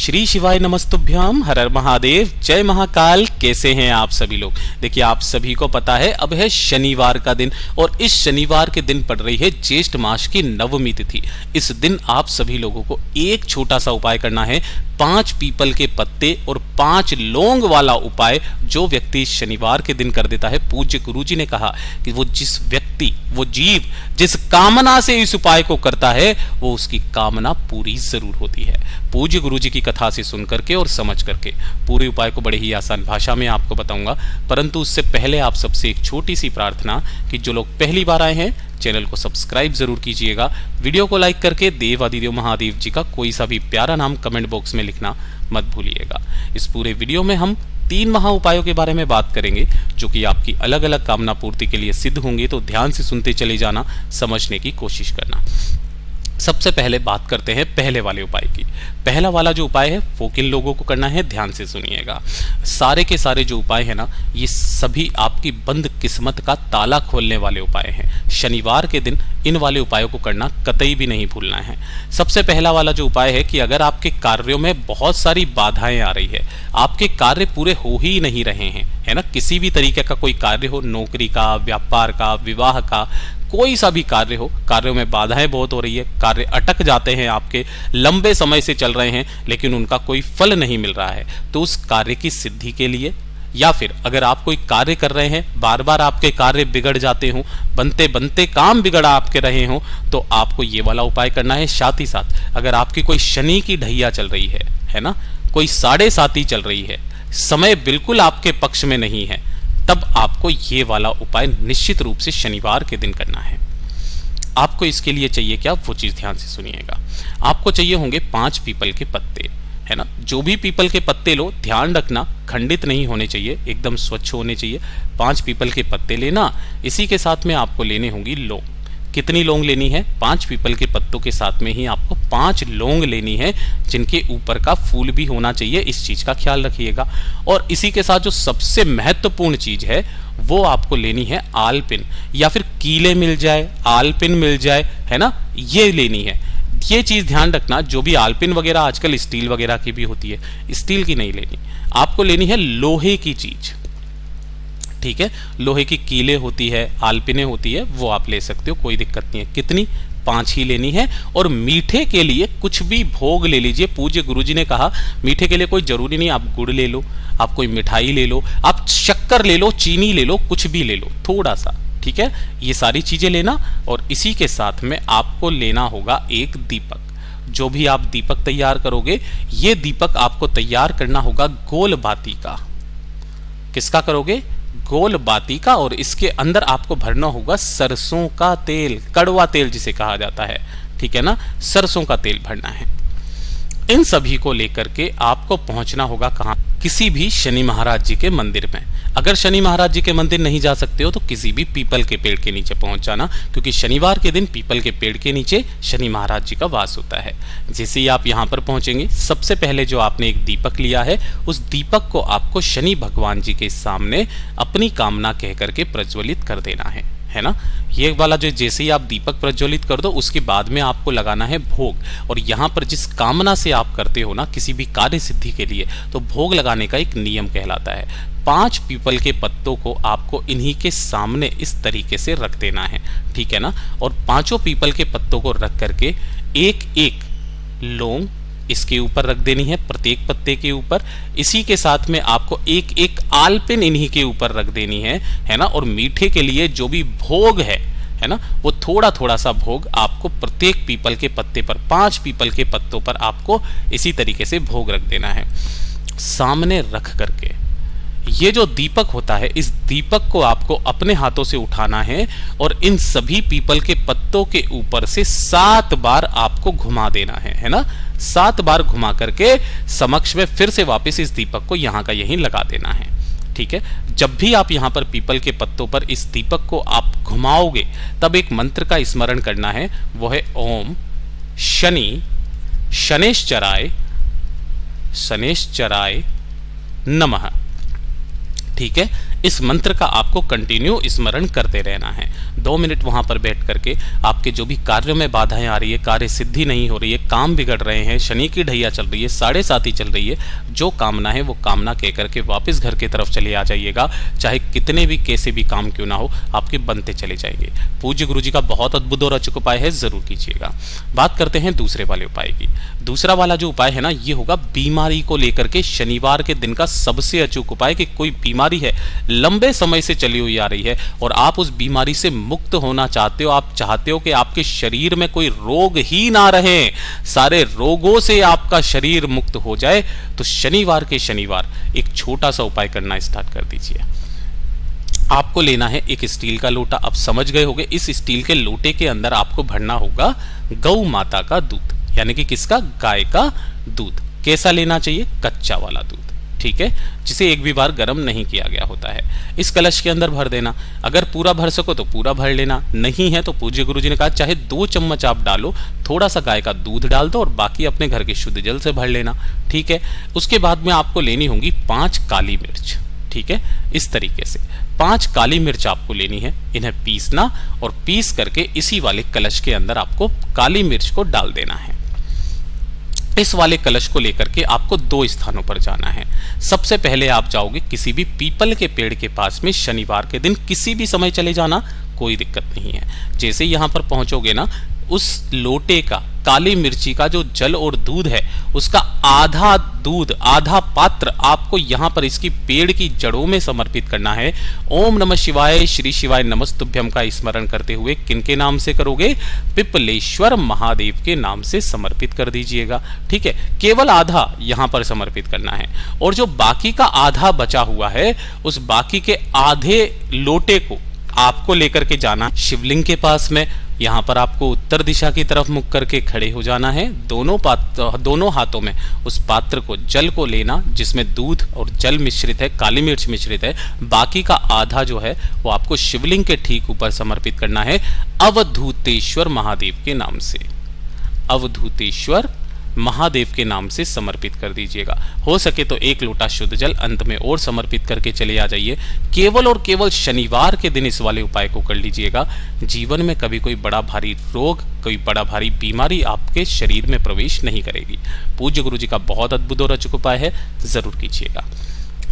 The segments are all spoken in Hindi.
श्री शिवाय नमस्तुभ्याम, हर हर महादेव, जय महाकाल। कैसे हैं आप सभी लोग? देखिए, आप सभी को पता है अब है शनिवार का दिन और इस शनिवार के दिन पड़ रही है ज्येष्ठ मास की नवमी तिथि। इस दिन आप सभी लोगों को एक छोटा सा उपाय करना है। 5 पीपल के पत्ते और 5 लौंग वाला उपाय जो व्यक्ति शनिवार के दिन कर देता है, पूज्य गुरुजी ने कहा कि वो जिस व्यक्ति, वो जीव जिस कामना से इस उपाय को करता है वो उसकी कामना पूरी जरूर होती है। पूज्य गुरुजी की कथा से सुन करके और समझ करके पूरे उपाय को बड़े ही आसान भाषा में आपको बताऊंगा, परंतु उससे पहले आप सबसे एक छोटी सी प्रार्थना कि जो लोग पहली बार आए हैं चैनल को सब्सक्राइब जरूर कीजिएगा, वीडियो को लाइक करके देवादिदेव महादेव जी का कोई सा भी प्यारा नाम कमेंट बॉक्स में लिखना मत भूलिएगा। इस पूरे वीडियो में हम 3 महा उपायों के बारे में बात करेंगे जो कि आपकी अलग अलग कामना पूर्ति के लिए सिद्ध होंगे, तो ध्यान से सुनते चले जाना, समझने की कोशिश करना। सबसे पहले बात करते हैं पहले वाले उपाय की। पहला वाला जो उपाय है वो किन लोगों को करना है, ध्यान से सुनिएगा। सारे के सारे जो उपाय है ना, ये सभी आपकी बंद किस्मत का ताला खोलने वाले उपाय हैं। शनिवार के दिन इन वाले उपायों को करना कतई भी नहीं भूलना है। सबसे पहला वाला जो उपाय है कि अगर आपके कार्यों में बहुत सारी बाधाएं आ रही है, आपके कार्य पूरे हो ही नहीं रहे हैं, है ना, किसी भी तरीके का कोई कार्य हो, नौकरी का, व्यापार का, विवाह का, कोई सा भी कार्य हो, कार्यों में बाधाएं बहुत हो रही है, कार्य अटक जाते हैं, आपके लंबे समय से चल रहे हैं लेकिन उनका कोई फल नहीं मिल रहा है, तो उस कार्य की सिद्धि के लिए, या फिर अगर आप कोई कार्य कर रहे हैं, बार बार आपके कार्य बिगड़ जाते हो, बनते बनते काम बिगड़ा आपके रहे हो, तो आपको ये वाला उपाय करना है। साथ ही साथ अगर आपकी कोई शनि की ढैया चल रही है ना, कोई 7.5 चल रही है, समय बिल्कुल आपके पक्ष में नहीं है, तब आपको ये वाला उपाय निश्चित रूप से शनिवार के दिन करना है। आपको इसके लिए चाहिए क्या, वो चीज ध्यान से सुनिएगा। आपको चाहिए होंगे 5 पीपल के पत्ते, है ना। जो भी पीपल के पत्ते लो, ध्यान रखना खंडित नहीं होने चाहिए, एकदम स्वच्छ होने चाहिए। 5 पीपल के पत्ते लेना, इसी के साथ में आपको लेने होंगी लौंग। कितनी लौंग लेनी है? 5 पीपल के पत्तों के साथ में ही आपको 5 लौंग लेनी है, जिनके ऊपर का फूल भी होना चाहिए, इस चीज का ख्याल रखिएगा। और इसी के साथ जो सबसे महत्वपूर्ण चीज है वो आपको लेनी है आलपिन, या फिर कीले मिल जाए, आलपिन मिल जाए, है ना, ये लेनी है। ये चीज ध्यान रखना, जो भी आलपिन वगैरह आजकल स्टील वगैरह की भी होती है, स्टील की नहीं लेनी, आपको लेनी है लोहे की चीज, ठीक है। लोहे की कीले होती है, आलपिने होती है, वो आप ले सकते हो, कोई दिक्कत नहीं है। कितनी? 5 ही लेनी है। और मीठे के लिए कुछ भी भोग ले लीजिए। पूज्य गुरुजी ने कहा मीठे के लिए कोई जरूरी नहीं, आप गुड़ ले लो, आप कोई मिठाई ले लो, आप शक्कर ले लो, चीनी ले लो, कुछ भी ले लो थोड़ा सा, ठीक है। ये सारी चीजें लेना। और इसी के साथ में आपको लेना होगा एक दीपक। जो भी आप दीपक तैयार करोगे, ये दीपक आपको तैयार करना होगा गोल बाती का। किसका करोगे? गोल बाती का। और इसके अंदर आपको भरना होगा सरसों का तेल, कड़वा तेल जिसे कहा जाता है, ठीक है ना, सरसों का तेल भरना है। इन सभी को लेकर के आपको पहुंचना होगा कहां? किसी भी शनि महाराज जी के मंदिर में। अगर शनि महाराज जी के मंदिर नहीं जा सकते हो तो किसी भी पीपल के पेड़ के नीचे पहुंच जाना, क्योंकि शनिवार के दिन पीपल के पेड़ के नीचे शनि महाराज जी का वास होता है। जैसे ही आप यहां पर पहुंचेंगे, सबसे पहले जो आपने एक दीपक लिया है, उस दीपक को आपको शनि भगवान जी के सामने अपनी कामना कह करके प्रज्वलित कर देना है ना। ये वाला जो जैसे ही आप दीपक प्रज्वलित कर दो, उसके बाद में आपको लगाना है भोग। और यहाँ पर जिस कामना से आप करते हो ना किसी भी कार्य सिद्धि के लिए, तो भोग लगाने का एक नियम कहलाता है। 5 पीपल के पत्तों को आपको इन्हीं के सामने इस तरीके से रख देना है, ठीक है ना। और 5 पीपल के पत्तों को रख करके एक एक लौंग इसके ऊपर रख देनी है, प्रत्येक पत्ते के ऊपर। इसी के साथ में आपको एक एक आलपिन इन्हीं के ऊपर रख देनी है ना। और मीठे के लिए जो भी भोग है ना, वो थोड़ा थोड़ा सा भोग आपको प्रत्येक पीपल के पत्ते पर, 5 पीपल के पत्तों पर आपको इसी तरीके से भोग रख देना है। सामने रख करके ये जो दीपक होता है, इस दीपक को आपको अपने हाथों से उठाना है और इन सभी पीपल के पत्तों के ऊपर से 7 बार आपको घुमा देना है ना। 7 बार घुमा करके समक्ष में फिर से वापस इस दीपक को यहां का यहीं लगा देना है, ठीक है। जब भी आप यहां पर पीपल के पत्तों पर इस दीपक को आप घुमाओगे, तब एक मंत्र का स्मरण करना है, वो है ओम शनि शनेश्चराय शनेश्चराय नमः, ठीक है। इस मंत्र का आपको कंटिन्यू स्मरण करते रहना है। 2 मिनट वहां पर बैठ करके आपके जो भी कार्यों में बाधाएं आ रही है, कार्य सिद्धि नहीं हो रही है, काम बिगड़ रहे हैं, शनि की ढैया चल रही है, 7.5 चल रही है, जो कामना है वो कामना कह करके वापस घर की तरफ चले आ जाइएगा। चाहे कितने भी कैसे भी काम क्यों ना हो, आपके बनते चले जाएंगे। पूज्य गुरु जी का बहुत अद्भुत और अचूक उपाय है, जरूर कीजिएगा। बात करते हैं दूसरे वाले उपाय की। दूसरा वाला जो उपाय है ना, ये होगा बीमारी को लेकर के शनिवार के दिन का सबसे अचूक उपाय। कि कोई बीमारी है, लंबे समय से चली हुई आ रही है और आप उस बीमारी से मुक्त होना चाहते हो, आप चाहते हो कि आपके शरीर में कोई रोग ही ना रहे, सारे रोगों से आपका शरीर मुक्त हो जाए, तो शनिवार के शनिवार एक छोटा सा उपाय करना स्टार्ट कर दीजिए। आपको लेना है एक स्टील का लोटा। अब समझ गए होंगे, इस स्टील के लोटे के अंदर आपको भरना होगा गौ माता का दूध, यानी कि किसका? गाय का दूध। कैसा लेना चाहिए? कच्चा वाला दूध, ठीक है, जिसे एक भी बार गर्म नहीं किया गया होता है। इस कलश के अंदर भर देना। अगर पूरा भर सको तो पूरा भर लेना, नहीं है तो पूज्य गुरु जी ने कहा चाहे 2 चम्मच आप डालो, थोड़ा सा गाय का दूध डाल दो और बाकी अपने घर के शुद्ध जल से भर लेना, ठीक है। उसके बाद में आपको लेनी होंगी 5 काली मिर्च, ठीक है। इस तरीके से 5 काली मिर्च आपको लेनी है, इन्हें पीसना और पीस करके इसी वाले कलश के अंदर आपको काली मिर्च को डाल देना है। इस वाले कलश को लेकर के आपको 2 स्थानों पर जाना है। सबसे पहले आप जाओगे किसी भी पीपल के पेड़ के पास में, शनिवार के दिन किसी भी समय चले जाना, कोई दिक्कत नहीं है। जैसे यहाँ पर पहुंचोगे ना, उस लोटे का काली मिर्ची का जो जल और दूध है, उसका आधा दूध, आधा पात्र आपको यहाँ पर इसकी पेड़ की जड़ों में समर्पित करना है। ओम नमः शिवाय, श्री शिवाय नमस्तुभ्यम का स्मरण करते हुए किनके नाम से करोगे? पिपलेश्वर महादेव के नाम से समर्पित कर दीजिएगा, ठीक है। केवल आधा यहाँ पर समर्पित करना है और जो बाकी का आधा बचा हुआ है, उस बाकी के आधे लोटे को आपको लेकर के जाना शिवलिंग के पास में। यहाँ पर आपको उत्तर दिशा की तरफ मुख करके खड़े हो जाना है। दोनों हाथों में उस पात्र को, जल को लेना जिसमें दूध और जल मिश्रित है, काली मिर्च मिश्रित है। बाकी का आधा जो है वो आपको शिवलिंग के ठीक ऊपर समर्पित करना है, अवधूतेश्वर महादेव के नाम से। अवधूतेश्वर महादेव के नाम से समर्पित कर दीजिएगा। हो सके तो 1 लोटा शुद्ध जल अंत में और समर्पित करके चले आ जाइए। केवल और केवल शनिवार के दिन इस वाले उपाय को कर लीजिएगा। जीवन में कभी कोई बड़ा भारी रोग, कोई बड़ा भारी बीमारी आपके शरीर में प्रवेश नहीं करेगी। पूज्य गुरु जी का बहुत अद्भुत और अचूक उपाय है, जरूर कीजिएगा।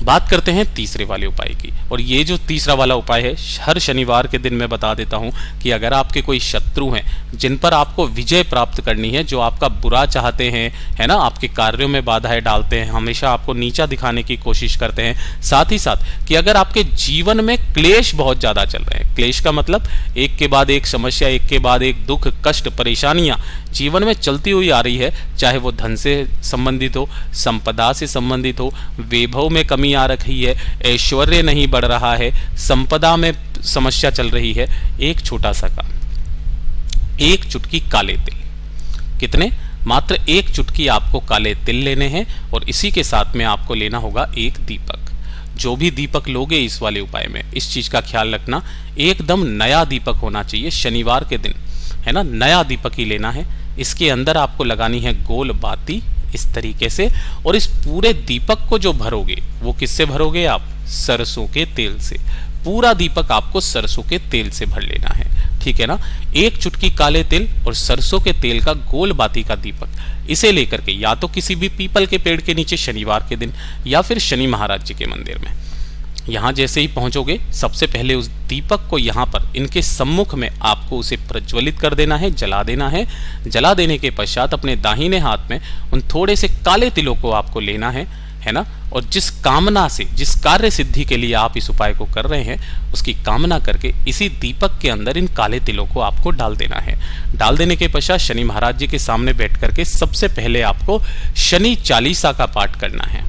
बात करते हैं तीसरे वाले उपाय की, और ये जो तीसरा वाला उपाय है, हर शनिवार के दिन मैं बता देता हूं कि अगर आपके कोई शत्रु हैं जिन पर आपको विजय प्राप्त करनी है, जो आपका बुरा चाहते हैं, है ना, आपके कार्यों में बाधाएं डालते हैं, हमेशा आपको नीचा दिखाने की कोशिश करते हैं, साथ ही साथ कि अगर आपके जीवन में क्लेश बहुत ज्यादा चल रहे हैं, क्लेश का मतलब एक के बाद एक समस्या, एक के बाद एक दुख, कष्ट, परेशानियां जीवन में चलती हुई आ रही है, चाहे वो धन से संबंधित हो, संपदा से संबंधित हो, वैभव में कमी आ रही है, ऐश्वर्य नहीं बढ़ रहा है, संपदा में समस्या चल रही है, एक छोटा सा काम, 1 चुटकी काले तिल। कितने? मात्र 1 चुटकी आपको काले तिल लेने हैं और इसी के साथ में आपको लेना होगा 1 दीपक। जो भी दीपक लोगे इस वाले उपाय में, इस चीज का ख्याल रखना, एकदम नया दीपक होना चाहिए। शनिवार के दिन, है ना, नया दीपक ही लेना है। इसके अंदर आपको लगानी है गोल बाती इस तरीके से, और इस पूरे दीपक को जो भरोगे वो किससे भरोगे आप? सरसों के तेल से। पूरा दीपक आपको सरसों के तेल से भर लेना है, ठीक है ना। 1 चुटकी काले तिल और सरसों के तेल का गोल बाती का दीपक, इसे लेकर के या तो किसी भी पीपल के पेड़ के नीचे शनिवार के दिन, या फिर शनि महाराज जी के मंदिर में, यहाँ जैसे ही पहुंचोगे सबसे पहले उस दीपक को यहाँ पर इनके सम्मुख में आपको उसे प्रज्वलित कर देना है, जला देना है। जला देने के पश्चात अपने दाहिने हाथ में उन थोड़े से काले तिलों को आपको लेना है ना, और जिस कामना से, जिस कार्य सिद्धि के लिए आप इस उपाय को कर रहे हैं, उसकी कामना करके इसी दीपक के अंदर इन काले तिलों को आपको डाल देना है। डाल देने के पश्चात शनि महाराज जी के सामने बैठ करके सबसे पहले आपको शनि चालीसा का पाठ करना है।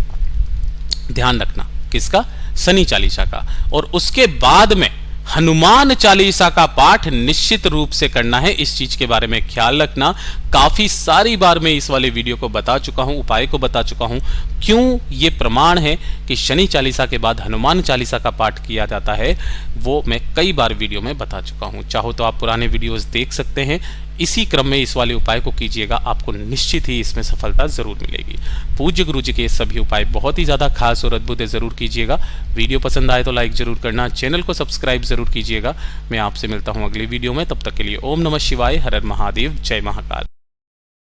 ध्यान रखना, किसका? शनि चालीसा का। और उसके बाद में हनुमान चालीसा का पाठ निश्चित रूप से करना है। इस चीज के बारे में ख्याल रखना। काफी सारी बार मैं इस वाले वीडियो को बता चुका हूं, उपाय को बता चुका हूं, क्यों ये प्रमाण है कि शनि चालीसा के बाद हनुमान चालीसा का पाठ किया जाता है, वो मैं कई बार वीडियो में बता चुका हूं। चाहो तो आप पुराने वीडियोस देख सकते हैं। इसी क्रम में इस वाले उपाय को कीजिएगा, आपको निश्चित ही इसमें सफलता जरूर मिलेगी। पूज्य गुरु जी के सभी उपाय बहुत ही ज़्यादा खास और अद्भुत है, ज़रूर कीजिएगा। वीडियो पसंद आए तो लाइक ज़रूर करना, चैनल को सब्सक्राइब ज़रूर कीजिएगा। मैं आपसे मिलता हूँ अगली वीडियो में, तब तक के लिए ओम नमः शिवाय, हर हर महादेव, जय महाकाल।